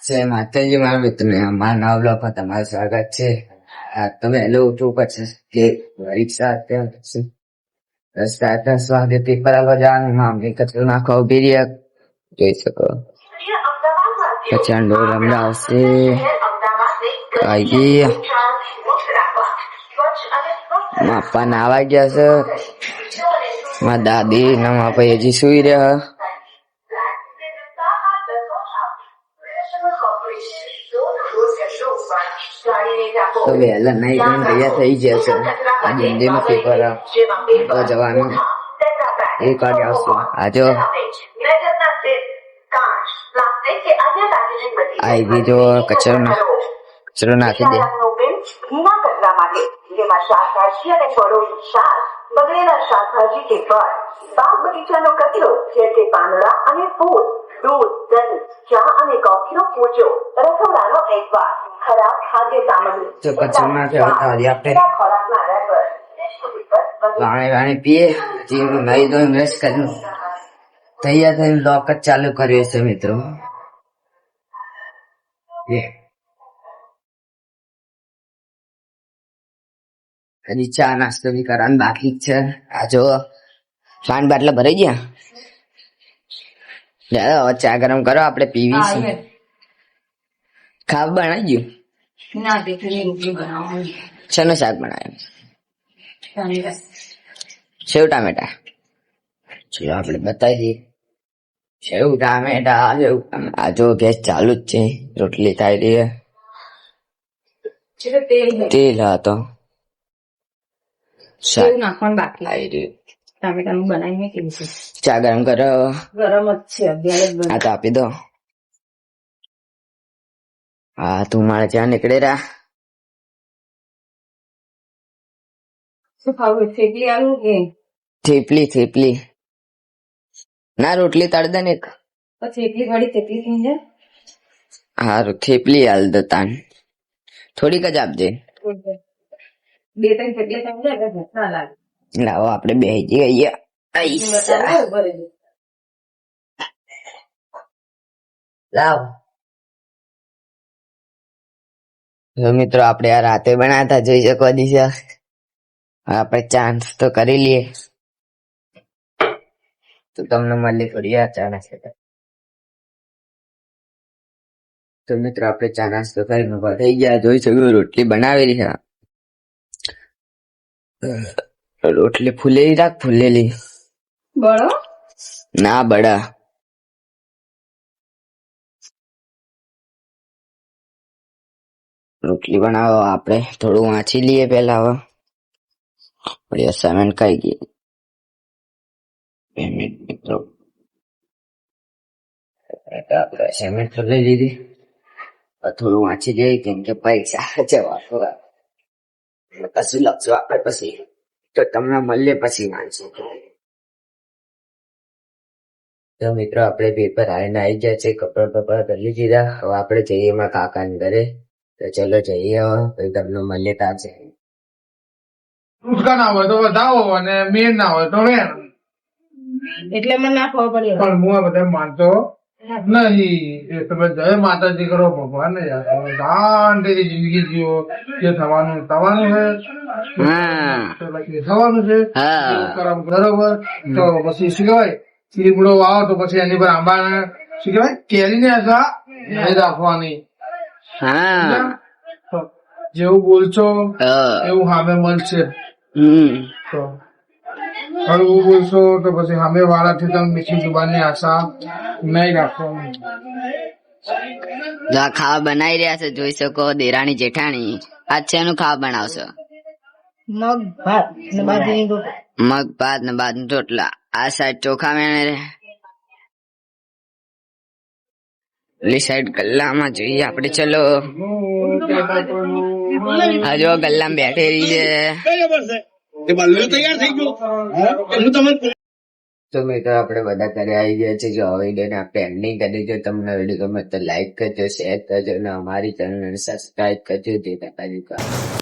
જય માતાજી મારા મિત્રોને અમારા નવા બ્લોગમાં તમારું સ્વાગત છે. તો વહેલો ઉઠવું પછી કે પરીક્ષા રસ્તા 10 વાગે પેપર આવવા જવાનું. મામલી કચરો નાખવા ઉભી રહ્યા જોઈ શકો. પ્રચંડ રમલા આવશે આવી માપા નાવા ગયા છે. મારા દાદી ના માપા હજી સુઈ રહ્યા. તો વહેલા નહીં પણ તૈયાર થઈ ગયા છે. આ હિન્દીમાં પેપર જવાનું એક વાગે આવશે. આજો આવી જો કચરો નાખી દે. શાકભાજી અને ફળોનું શાક, બગડેલા શાકભાજી કે ફળ, બાગ બગીચાનો કચરો જેમ કે પાંદડા અને ફૂલ, દૂધ, દહીં, ચા અને કોફીનો કૂચો, રસોડાનો એકવાર, ખરાબ ખાદ્ય સામગ્રી, તો કચરો નાખ્યો આપણે ખોરાકના રેપર, પાણી પીએ. નહીં તો ઇન્વેસ્ટ કર્યું તૈયાર થઈને લોક જ ચાલુ કર્યો છે મિત્રો. હજી ચા નાસ્તો બી કરવાનું બાકી જ છે. આ જો પાણી બાટલા ભરાઈ ગયા. હવે ચા ગરમ કરો, આપણે પીવી છે. ખાવા બનાવી ગયું. શેનું શાક બનાવ્યું? સેવ ટામેટા. ચલો આપણે બતાવી દઈએ. સેવ ટામેટા. આ જો ગેસ ચાલુ જ છે. રોટલી થાય રહી. તેલ હતો નાખવાનું બાકી. ટામેટાનું બનાવીને કેવું છે? ચા ગરમ કરો. ગરમ જ છે. આ તો આપી દો. હા તું મારે ચા નીકળે રહ્યા. શું ખાવું? થેપલી આલું કે થેપલી ના રોટલી તળ દે ને. થેપલી વાળી થેપલી થઈ જાય. હારું થેપલી હાલ દો તાન. થોડીક જ આપજે. 2-3 થેપલી થઈ જાય એટલે ના લાગે. લાવો આપણે બેસી જઈએ. લાવ મિત્રો આપણે આ રાતે બનાવતા જોઈ શકો. દિશા આપણે ચાન્સ તો કરી લઈએ તો તમને મળી પડી આ ચા નાસ્તો. તો મિત્રો આપણે ચા નાસ્તો કરીને ઉભા થઈ ગયા. જોઈ શકો રોટલી બનાવેલી છે. રોટલી ફૂલેલી રાખ. ફૂલેલી બળો ના બડા. રોટલી બનાવો. આપણે થોડું વાંચી લઈએ પેલા. હવે અસાઇનમેન્ટ કઈ ગઈ. 2 મિનિટ મિત્રો. આપણે અસાઇનમેન્ટ તો લઈ લીધી. થોડું વાંચી લઈએ કેમ કે પરીક્ષા જવા કશું લખશું આપણે પછી તો તમને મળીએ પછી વાંચશું. તો મિત્રો આપણે પેપર આવીને આવી ગયા છે. કપડા બપડા કરી દીધા. હવે આપણે જઈએ એમાં કાકાને ઘરે. તો ચલો જઈએ. હવે તમને મળીએ ત્યાં છે. ઉટકા ના હોય તો વધાવો અને મેન ના હોય તો વેણ. એટલે મને ના ખબર પડી. પણ હું આ બધા માનતો નહીં. એ તમે જય માતાજી કરો ભગવાન ને શાંતિથી જિંદગી જીવો. જે થવાનું થવાનું છે થવાનું છે. કરમ બરોબર. તો પછી શું કહેવાય ચીબડો વાવો તો પછી એની પર આંબા શું કહેવાય કેરીને આશા નહીં રાખવાની. જેવું બોલશો એવું સામે મળશે. તો હળવું બોલશો તો પછી સામે વાળાથી તમે મીઠી જુબાનની આશા નહીં રાખવાની. ખાવા બનાવી રહ્યા છે જોઈ શકો. દેરાણી જેઠાણી આજ છે એનું ખાવા બનાવશો. મગ ભાત ને બાજરીની રોટલી. મગ ભાત ને બાજરી રોટલા. આ સાઈડ ચોખા મેણે. પેલી સાઈડ ગલ્લામાં જોઈએ આપણે. ચલો આ જો ગલ્લામાં બેઠેલી છે. તો મિત્રો આપણે બધા ઘરે આવી ગયા છે. જો વિડીયોને આપણે એન્ડિંગ કરી. જો તમને વિડીયો ગમે તો લાઈક કરજો, શેર કરજો અને અમારી ચેનલને સબસ્ક્રાઇબ કરજો. જય માતાજી.